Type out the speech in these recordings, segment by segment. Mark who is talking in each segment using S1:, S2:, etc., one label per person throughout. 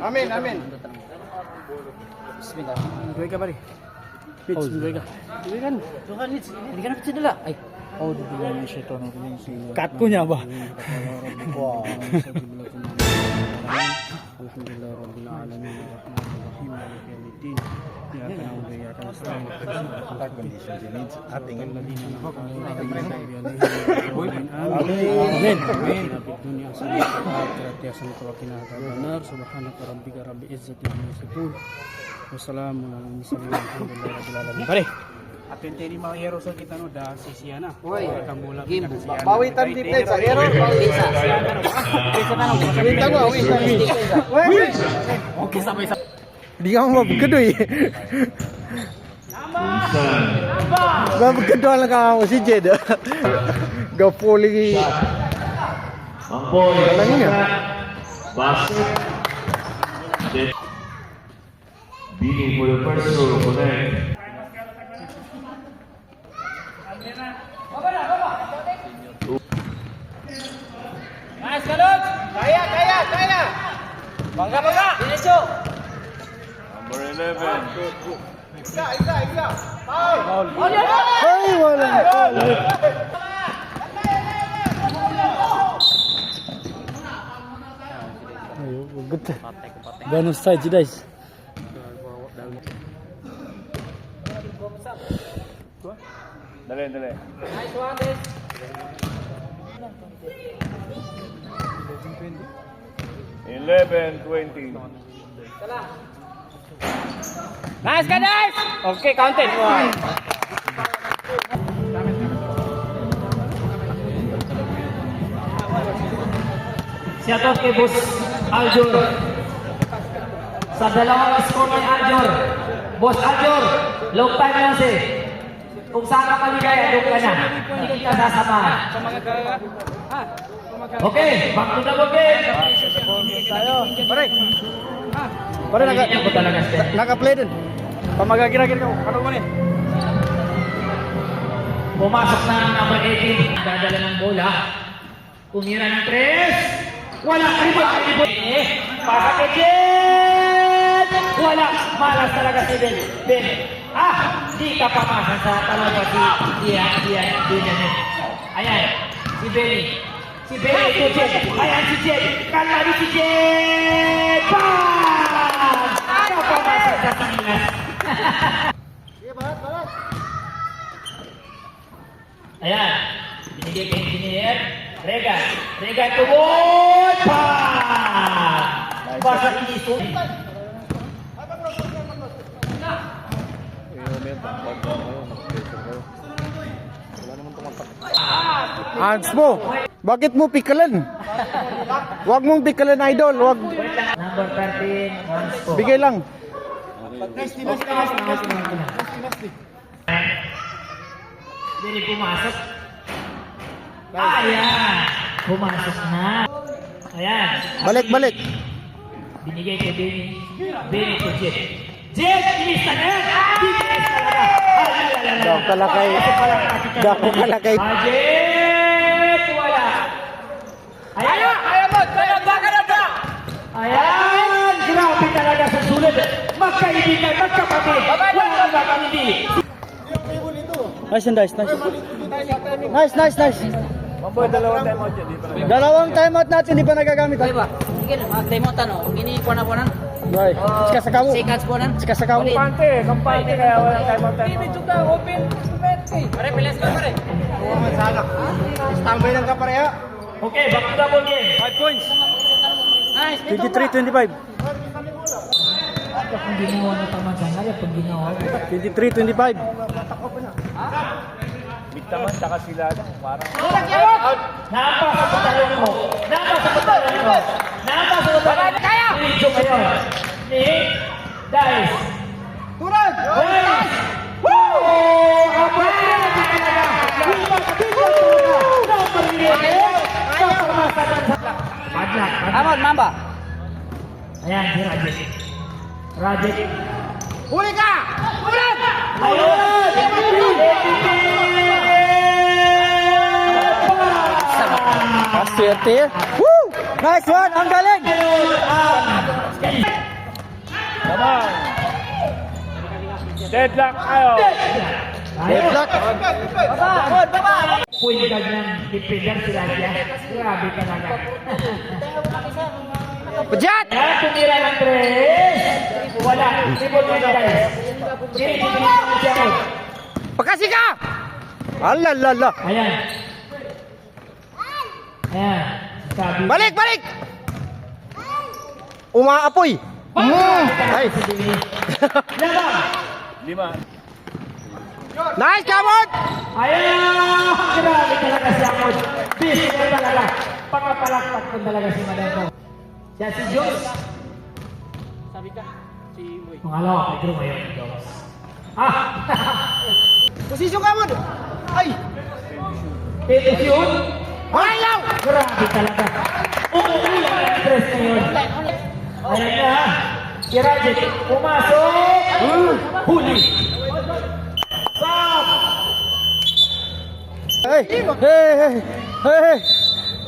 S1: Amin, amin.
S2: Bismillah. Enjoy ka pare. Pitch, enjoy ka. Enjoy kan. Tuhan Mitch. Hindi ka na pitch dala. Ay.
S1: Oh, di bilang yung syaitan na
S2: Cut ko niya ba?
S1: Wow. Alhamdulillah Rabbil Alamin Ar-Rahmanir-Rahim Maliki Yawmiddin Iyyaka na'budu wa iyyaka nasta'in Ihdinas conditions you need ating alladhina Amin. Amin. Dunia hasanah wa akhirati hasanah wa qina adzabannar. Subhanaka rabbika rabbil izzati amma yasifun. Wassalamu ala al-mursalin walhamdulillahi rabbil alamin. Pare. Atin tini mga hero sa kita no da sisiana.
S3: Oy.
S1: Kamula
S3: Game.
S1: Bawitan di play sa hero.
S3: Bisa.
S1: Kita gua win.
S3: Oke sampai
S1: Di ka mo magkadoy. Magkadoy lang ka mo si Jed. Gapoli.
S4: Mampoy. Basket. Bini for the first row. Connect.
S3: Mas Galot. Kaya. Bangga. Dineso.
S4: Number 11.
S3: Isa. Foul.
S1: Ay, wala. Ayo, good. Ganun side guys.
S4: Dali.
S3: Nice one, this.
S4: 11-20.
S3: Nice guys. Okay, counted. Wow.
S5: Shoutout kay Boss Aljor. Sa dalawang score ni Aljor. Boss Aljor, long time na si. Kung saan ka paligaya, doon ka na. Hindi ka sasamahan. Okay, back to the ball game.
S1: Pare
S5: Hindi ko talaga step.
S1: naka-play din. Pamagagiragir ka. Ano mo ni?
S5: Pumasok na ang number 18. Dadala ng bola. Tumira ng 3. Wala. Rebound. Pasa kay Jen. Wala. Malas talaga si Ben. Di ka pamasa sa talong pa si Dian. Ayan. Si Benny to Jen. Ayan si Jen. Kalari si Jen. Bang! Kapamasa sa Pilipinas. Ayan. Binigay kay Engineer. Regan tubod. Bang! Basa iniso.
S1: Hands mo. Bakit mo pikalan? Huwag mong pikalan, idol. Huwag.
S5: Number 13, Hanspo.
S1: Bigay lang.
S5: Jadi pumasok. Ayan. Pumasok na. Ayan.
S1: Balik.
S5: Binigay kay Benny to Jet. Jet, inis na yan. Bilis talaga.
S1: Dako kalakay.
S5: Jet, wala. Ayan. Ayan. Grabe talaga sa sulit. Magkaibigan, magkapatid. Wala nang hindi.
S1: Nice.
S4: Mampoy, dalawang time out dyan.
S1: Dalawang timeout natin, di pa nagagamit.
S3: Oy ba? Sige, mag-demo tanong. Gini ko na po nan.
S1: Right. Sika sa kamu.
S3: Seconds po nan.
S1: Sika sa kamu.
S4: Kampante, kaya walang time out.
S3: Pare, pilas ka pare.
S1: Tambay lang ka pareha.
S5: Okay, back to the ball game.
S1: 5 points.
S3: Nice.
S1: 23-25.
S5: Kung ginawa na tama dyan, ano pag ginawa?
S1: 23-25.
S4: Bigtaman, saka sila. Parang.
S5: Nampas sa patalong mo. Kaya! Diretso ngayon. Ni Dice.
S1: Turag!
S5: Dice! Woo! Abay! Padlak.
S3: Amon, Mamba.
S5: Ayan, si Rajet.
S1: Huli ka!
S5: Ayun!
S1: Swerte. Woo! Nice one! Ang galing!
S3: Deadlock kayo.
S2: Deadlock.
S5: Point guard ng defender sila dyan. Grabe talaga.
S2: Pajat!
S5: Yan, tumira ng 3. Wala. Rebound na guys.
S2: Pakasi ka! Alalala.
S5: Ayan. Ayan. Sabi.
S2: Balik, balik! Umaapoy. Ay.
S5: Labang.
S2: Nice, Kamot!
S5: Ayan! Grabe talaga si Amod. Busy na talaga. Pangapalakpak ko talaga si Madento. Siya si Jones.
S1: Sabi ka, si Uy.
S5: Pangalawa, Pedro ngayon. Jones.
S2: Posisyon, Kamot! Ay!
S5: Ito yun.
S2: Ayaw!
S5: Grabe talaga. Umuulan ang stress ngayon. Ayan na. Si Rajet. Pumasok. Huli. Stop.
S2: Hey! Hey! Hey! Hey!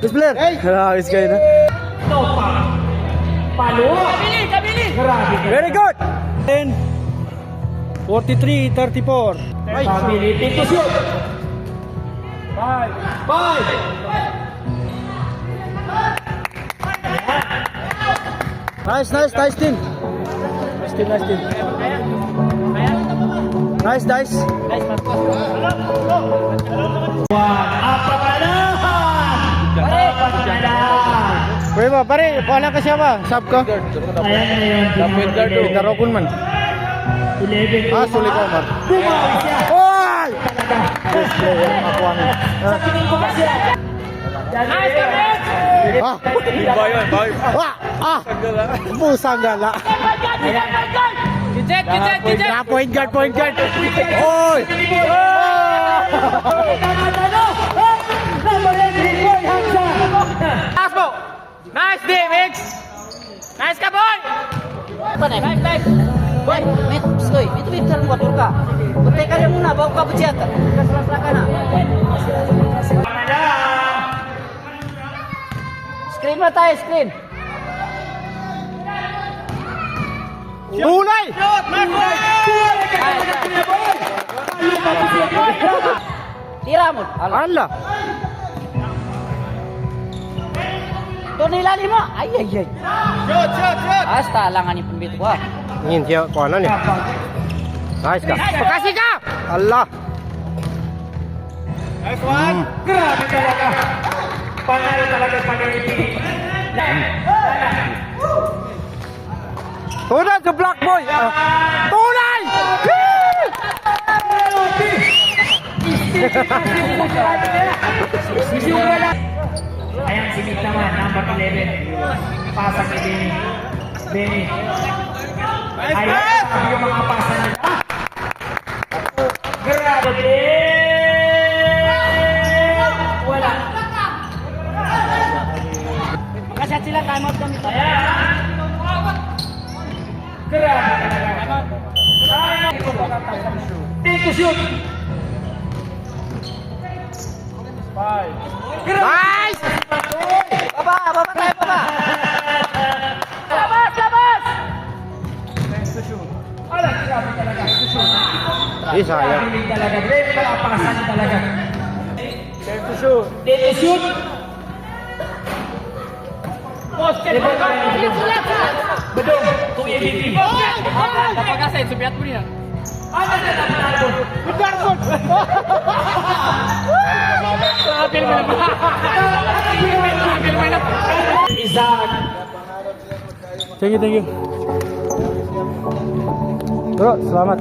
S2: Miss Blair! Hey! Ayos kayo na.
S5: No pa. Palo.
S1: Kabili!
S5: Grabe.
S2: Very good!
S1: 10, 43-34.
S5: Family. Tito shoot. 5.
S2: Nice, nice, nice team. Nice team, nice team. Nice, nice.
S5: Apat na lang.
S2: Pwede ba, pare, pala ka siya ba? Sub ka?
S5: Ayan na yun.
S2: Pinarokon man.
S5: 11.
S2: Sulit ko, Omar.
S5: Bumawi siya.
S2: Oy!
S5: Talaga.
S2: Best player, makuha mo.
S5: Sa tingin ko ba siya? Nice,
S2: Pusang gala. Point guard, point guard. Oy!
S3: Nice po. Nice D, Mix. Nice ka, boy. Nice.
S6: Boy, stoy. Itu biar buat ka. Putai ka rin muna, bawa ka bujat. Kasra-sra ka na. Screen mo tayo, screen.
S2: Ulay!
S6: Tira mo.
S2: Ala!
S6: Doon nilali mo. Ay. Hasta, langan ni pembit ko.
S2: Ingin siya, kuha na niya. Nice ka. Pakasi ka! Allah!
S5: Nice one. Grabe talaga. Panalo talaga pag-ibig.
S2: Tunay sa Black Boy! Tunay!
S5: Ayan si Nick naman, number 11. Pasang ni Benny. Benny. Ayan, sabi yung mga pasang nila. Grabe. Wala.
S6: Kasat sila, time out kami.
S5: Ayan. Grabe talaga. Take to shoot.
S2: Nice!
S6: Baba tayo, baba.
S5: Labas! Ala, grabe talaga.
S2: Sayang.
S5: Grabe talaga. Grabe palapasan talaga. Take to shoot. Bedong, kung MVP.
S1: Napakasin, subiat mo niya.
S5: Ano na naman? Isaac.
S1: Thank you. Bro, selamat.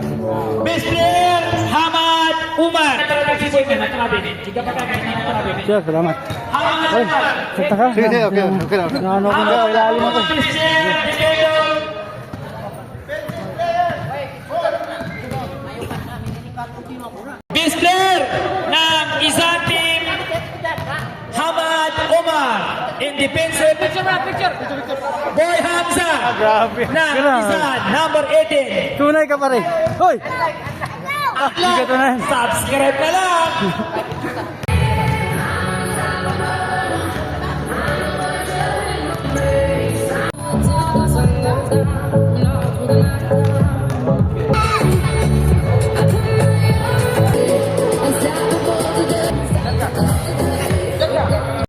S5: Best player, Hamad Umar. Si Boy man, nakarabi. Jika pa kaya nakarabi.
S1: Siya, salamat.
S5: Hamad
S1: Ay,
S5: Umar.
S1: sakta ka?
S2: Sige, okay.
S1: Naano ko na, ilalim ako.
S5: Best player, Ricardo. Best player ng isang team, Hamad Umar. In defensive, Boy Hamza. Ng isang, number 18.
S1: Tunay ka pare. Hoy! Hindi ka tunay.
S5: Subscribe na lang.